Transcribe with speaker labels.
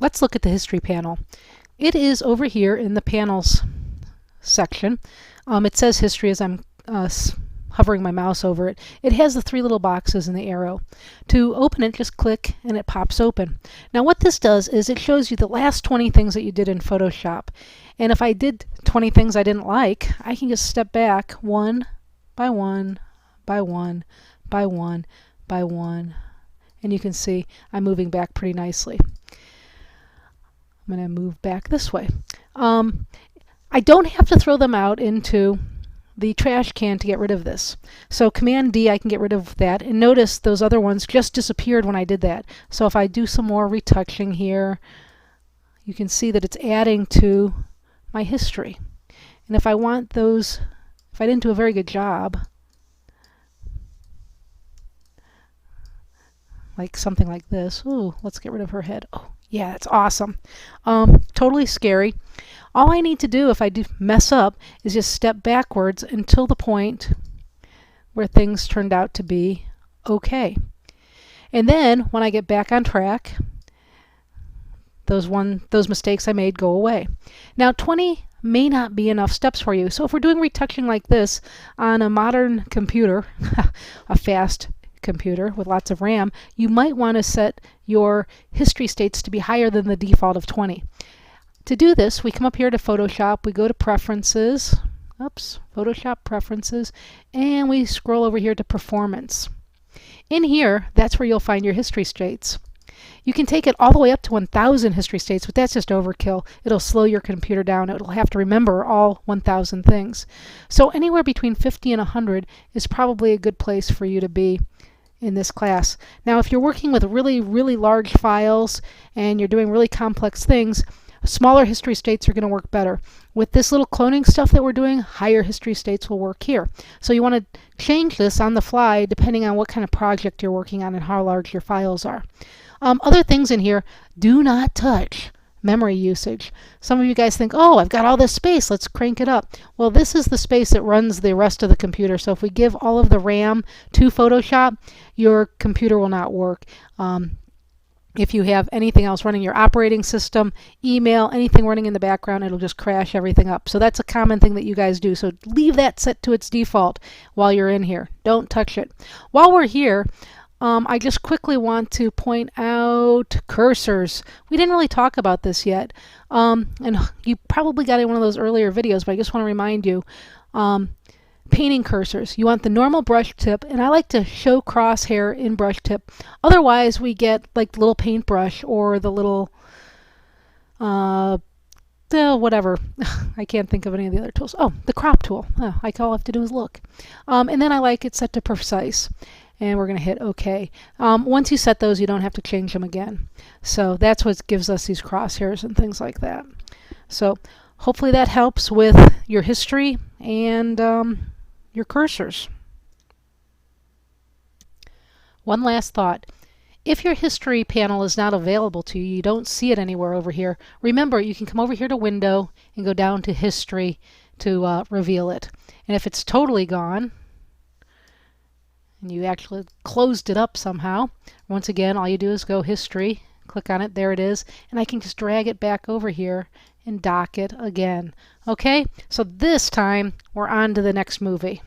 Speaker 1: Let's look at the history panel. It is over here in the panels section. It says history as I'm hovering my mouse over it. It has the three little boxes and the arrow. To open it, just click and it pops open. Now what this does is it shows you the last 20 things that you did in Photoshop. And if I did 20 things I didn't like, I can just step back one by one by one by one by one. And you can see I'm moving back pretty nicely. I'm going to move back this way. I don't have to throw them out into the trash can to get rid of this. So Command D, I can get rid of that. And notice those other ones just disappeared when I did that. So if I do some more retouching here, you can see that it's adding to my history. And if I want those, if I didn't do a very good job, like something like this. Ooh, let's get rid of her head. Oh, yeah, that's awesome. Totally scary. All I need to do if I do mess up is just step backwards until the point where things turned out to be okay. And then when I get back on track, those mistakes I made go away. Now 20 may not be enough steps for you. So if we're doing retouching like this on a modern computer, a fast computer with lots of RAM, you might want to set your history states to be higher than the default of 20. To do this, we come up here to Photoshop, we go to Preferences, Photoshop Preferences, and we scroll over here to Performance. In here, that's where you'll find your history states. You can take it all the way up to 1,000 history states, but that's just overkill. It'll slow your computer down. It'll have to remember all 1,000 things. So anywhere between 50 and 100 is probably a good place for you to be in this class. Now, if you're working with really, really large files and you're doing really complex things, smaller history states are going to work better. With this little cloning stuff that we're doing, higher history states will work here. So you want to change this on the fly depending on what kind of project you're working on and how large your files are. Other things in here, do not touch memory usage. Some of you guys think, oh, I've got all this space, let's crank it up. Well, this is the space that runs the rest of the computer. So if we give all of the RAM to Photoshop, your computer will not work. If you have anything else running, your operating system, email, anything running in the background, it'll just crash everything up. So that's a common thing that you guys do. So leave that set to its default while you're in here. Don't touch it. While we're here, I just quickly want to point out cursors. We didn't really talk about this yet. And you probably got in one of those earlier videos, but I just want to remind you. Painting cursors. You want the normal brush tip, and I like to show crosshair in brush tip. Otherwise, we get like the little paintbrush or the little, whatever. I can't think of any of the other tools. Oh, the crop tool. Oh, all I have to do is look. And then I like it set to precise. And we're going to hit OK. Once you set those, you don't have to change them again. So that's what gives us these crosshairs and things like that. So hopefully that helps with your history and your cursors. One last thought. If your history panel is not available to you, you don't see it anywhere over here, remember you can come over here to Window and go down to History to reveal it. And if it's totally gone, and you actually closed it up somehow, once again all you do is go History, click on it, there it is, and I can just drag it back over here and dock it again. Okay, so this time we're on to the next movie.